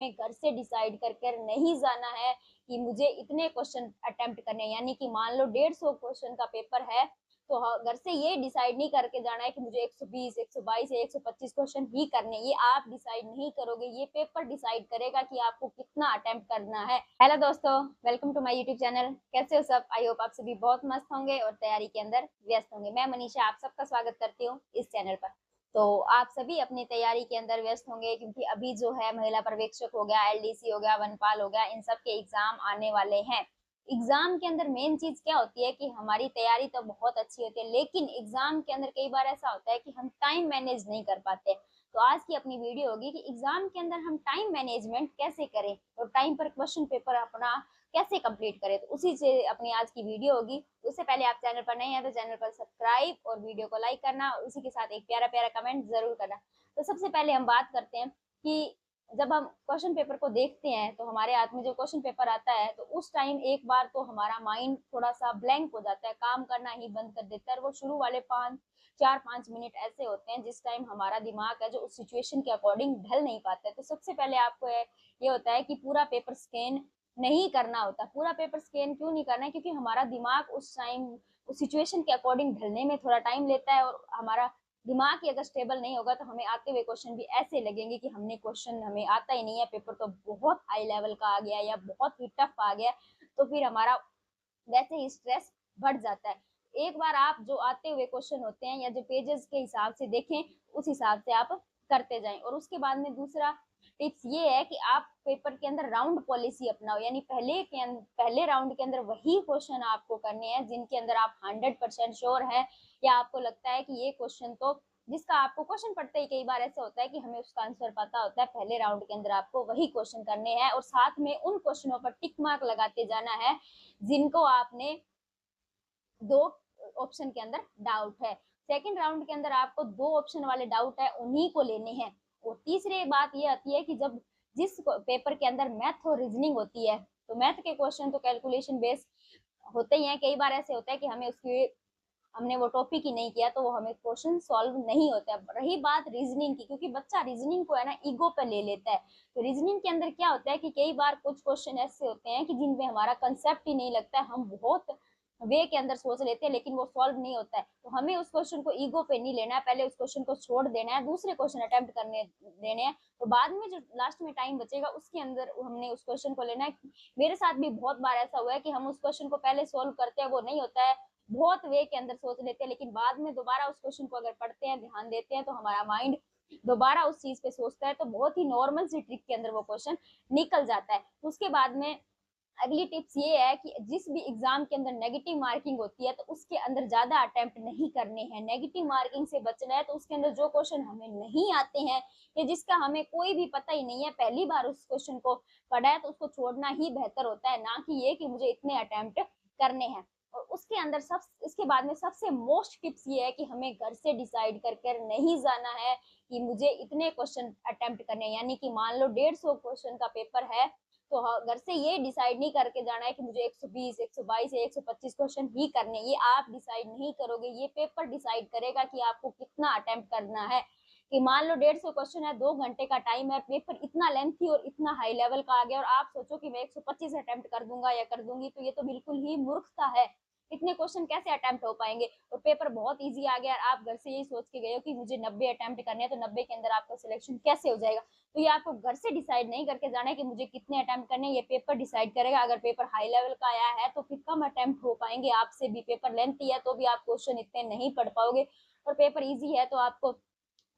हमें घर से डिसाइड करके नहीं जाना है कि मुझे इतने क्वेश्चन अटेम्प्ट करने हैं, यानी कि मान लो 150 क्वेश्चन का पेपर है, तो घर से ये डिसाइड नहीं करके जाना है कि मुझे 120, 122 या 125 क्वेश्चन ही करने हैं। ये आप डिसाइड नहीं करोगे, ये पेपर डिसाइड करेगा कि आपको कितना अटेम्प्ट करना है। हेलो दोस्तों, welcome to my YouTube channel. कैसे हो सब? आई होप आप सभी बहुत मस्त होंगे और तैयारी के अंदर व्यस्त होंगे। मैं मनीषा आप सबका स्वागत करती हूँ इस चैनल पर। तो आप सभी अपनी तैयारी के अंदर व्यस्त होंगे, क्योंकि अभी जो है महिला पर्यवेक्षक हो गया, एलडीसी हो गया, वनपाल हो गया, इन सब के एग्जाम आने वाले हैं। एग्जाम के अंदर मेन चीज क्या होती है कि हमारी तैयारी तो बहुत अच्छी होती है, लेकिन एग्जाम के अंदर कई बार ऐसा होता है कि हम टाइम मैनेज नहीं कर पाते। तो आज की अपनी वीडियो होगी कि एग्जाम के अंदर हम टाइम मैनेजमेंट कैसे करें और टाइम पर क्वेश्चन पेपर अपना कैसे कंप्लीट करें। तो उसी से अपनी आज की वीडियो होगी। उससे पहले आप चैनल पर नए हैं तो चैनल पर सब्सक्राइब और वीडियो को लाइक करना और उसी के साथ एक प्यारा प्यारा कमेंट जरूर करना। तो सबसे पहले हम बात करते हैं कि जब हम क्वेश्चन पेपर को देखते हैं तो हमारे हाथ में जो क्वेश्चन पेपर आता है, तो उस टाइम एक बार तो हमारा माइंड थोड़ा सा ब्लैंक हो जाता है, काम करना ही बंद कर देता है। और वो शुरू वाले 4-5 मिनट ऐसे होते हैं जिस टाइम हमारा दिमाग है जो उस सिचुएशन के अकॉर्डिंग ढल नहीं पाता है। तो सबसे पहले आपको ये होता है कि पूरा पेपर स्कैन नहीं करना होता। पूरा पेपर स्कैन क्यों नहीं करना है? क्योंकि हमारा दिमाग उस टाइम उस सिचुएशन के अकॉर्डिंग ढलने में थोड़ा टाइम लेता है, और हमारा दिमाग ही अगर स्टेबल नहीं होगा तो हमें आते हुए क्वेश्चन भी ऐसे लगेंगे कि हमने क्वेश्चन हमें आता ही नहीं है, पेपर तो बहुत हाई लेवल का आ गया या बहुत ही टफ आ गया। तो फिर हमारा वैसे ही स्ट्रेस बढ़ जाता है। एक बार आप जो आते हुए क्वेश्चन होते हैं या जो पेजेस के हिसाब से देखें, उस हिसाब से आप करते जाएं। और उसके बाद में दूसरा टिप्स ये है कि आप पेपर के अंदर राउंड पॉलिसी अपनाओ, यानी पहले राउंड के अंदर वही क्वेश्चन आपको करने हैं जिनके अंदर आप 100% श्योर है, या आपको लगता है कि ये क्वेश्चन तो जिसका आपको क्वेश्चन पढ़ते ही कई बार ऐसा होता है कि हमें उसका आंसर पता होता है। पहले राउंड के अंदर आपको वही क्वेश्चन करने हैं और साथ में उन क्वेश्चनों पर टिक मार्क लगाते जाना है जिनको आपने 2 ऑप्शन के अंदर डाउट है। सेकंड राउंड के अंदर आपको 2 ऑप्शन वाले डाउट है, उन्हीं को लेने हैं। और तीसरी बात ये आती है कि जब जिस पेपर के अंदर मैथ और रीजनिंग होती है, तो मैथ के क्वेश्चन तो कैलकुलेशन बेस होते ही हैं। कई बार ऐसे होता है कि हमने वो टॉपिक ही नहीं किया तो वो हमें क्वेश्चन सॉल्व नहीं होता है। रही बात रीजनिंग की, क्योंकि बच्चा रीजनिंग को है ना ईगो पे ले लेता है। तो रीजनिंग के अंदर क्या होता है कि कई बार कुछ क्वेश्चन ऐसे होते हैं कि जिनमें हमारा कंसेप्ट ही नहीं लगता है, हम बहुत वे के अंदर सोच लेते हैं लेकिन वो सॉल्व नहीं होता है। तो हमें उस क्वेश्चन को ईगो पे नहीं लेना है, पहले उस क्वेश्चन को छोड़ देना है, दूसरे क्वेश्चन अटेम्प्ट करने देने हैं। तो बाद में जो लास्ट में टाइम बचेगा उसके अंदर हमने उस क्वेश्चन को लेना है। मेरे साथ भी बहुत बार ऐसा हुआ है कि हम उस क्वेश्चन को पहले सोल्व करते हैं, वो नहीं होता है, बहुत वे के अंदर सोच लेते हैं, लेकिन बाद में दोबारा उस क्वेश्चन को अगर पढ़ते हैं, ध्यान देते हैं, तो हमारा माइंड दोबारा उस चीज पे सोचता है, तो बहुत ही नॉर्मल सी ट्रिक के अंदर वो क्वेश्चन निकल जाता है। उसके बाद में अगली टिप्स ये है कि जिस भी एग्जाम के अंदर नेगेटिव मार्किंग होती है तो उसके अंदर ज्यादा अटेम्प्ट नहीं करने हैं। नेगेटिव मार्किंग से बचना है, तो उसके अंदर जो क्वेश्चन हमें नहीं आते हैं या जिसका हमें कोई भी पता ही नहीं है, पहली बार उस क्वेश्चन को पढ़ा है, तो उसको छोड़ना ही बेहतर होता है, ना कि ये कि मुझे इतने अटेम्प्ट करने हैं। और उसके अंदर सब इसके बाद में सबसे मोस्ट टिप्स ये है कि हमें घर से डिसाइड करके नहीं जाना है कि मुझे इतने क्वेश्चन अटेम्प्ट करने हैं, यानी कि मान लो 150 क्वेश्चन का पेपर है, तो घर से ये डिसाइड नहीं करके जाना है कि मुझे 120, 122 या 125 क्वेश्चन ही करने। ये आप डिसाइड नहीं करोगे, ये पेपर डिसाइड करेगा कि आपको कितना अटेम्प्ट करना है। कि मान लो 150 क्वेश्चन है, 2 घंटे का टाइम है, पेपर इतना लेंथी और इतना हाई लेवल का आ गया और आप सोचो कि मैं 125 अटेम्प्ट कर दूंगा या कर दूंगी, तो ये तो बिल्कुल ही मूर्खता है। इतने क्वेश्चन कैसे अटेम्प्ट हो पाएंगे? और पेपर बहुत इजी आ गया, आप घर से यही सोच के गए हो कि मुझे 90 अटेम्प्ट करने हैं, तो 90 के अंदर आपका सिलेक्शन कैसे हो जाएगा? तो ये आपको घर से डिसाइड नहीं करके जाना है कि मुझे कितने अटेम्प्ट करने हैं, ये पेपर डिसाइड करेगा। अगर पेपर हाई लेवल का आया है तो फिर कम अटेम्प्ट हो पाएंगे आपसे भी, पेपर लेंथी है तो भी आप क्वेश्चन इतने नहीं पढ़ पाओगे, और पेपर इजी है तो आपको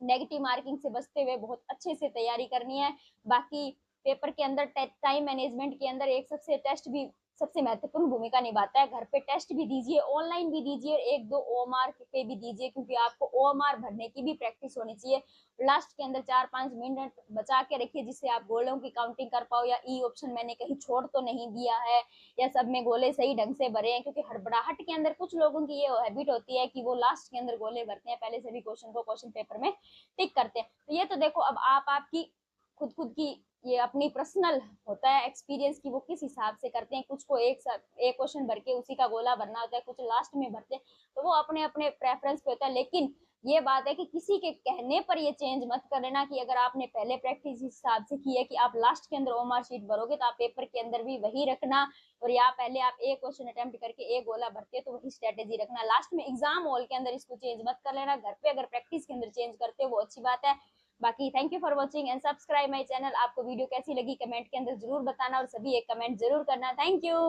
नेगेटिव मार्किंग से बचते हुए बहुत अच्छे से तैयारी करनी है। बाकी पेपर के अंदर टाइम मैनेजमेंट के अंदर एक टेस्ट भी सबसे महत्वपूर्ण भूमिका निभाता है। घर पे टेस्ट भी दीजिए, ऑनलाइन भी दीजिए, 1-2 ओएमआर पे भी दीजिए, क्योंकि आपको ओएमआर भरने की भी प्रैक्टिस होनी चाहिए। लास्ट के अंदर 4-5 मिनट बचा के रखिए जिससे आप गोलों की काउंटिंग कर पाओ, या ई ऑप्शन मैंने कहीं छोड़ तो नहीं दिया है, या सब में गोले सही ढंग से भरे हैं। क्योंकि हड़बड़ाहट के अंदर कुछ लोगों की ये हैबिट होती है कि वो लास्ट के अंदर गोले भरते हैं, पहले सभी क्वेश्चन को क्वेश्चन पेपर में टिक करते हैं। तो ये तो देखो, अब आपकी खुद की ये अपनी पर्सनल होता है एक्सपीरियंस की वो किस हिसाब से करते हैं। कुछ को एक क्वेश्चन भर के उसी का गोला भरना होता है, कुछ लास्ट में भरते हैं, तो वो अपने अपने प्रेफरेंस पे होता है। लेकिन ये बात है कि किसी के कहने पर ये चेंज मत कर लेना कि अगर आपने पहले प्रैक्टिस इस हिसाब से की है कि आप लास्ट के अंदर ओमार शीट भरोगे तो आप पेपर के अंदर भी वही रखना, और या पहले आप एक क्वेश्चन अटेम्प्ट करके एक गोला भरते हो तो वही स्ट्रेटेजी रखना। लास्ट में एग्जाम हॉल के अंदर इसको चेंज मत कर लेना, घर पे अगर प्रैक्टिस के अंदर चेंज करते हो वो अच्छी बात है। बाकी thank you for watching and subscribe my channel. आपको वीडियो कैसी लगी कमेंट के अंदर जरूर बताना, और सभी एक कमेंट जरूर करना। Thank you.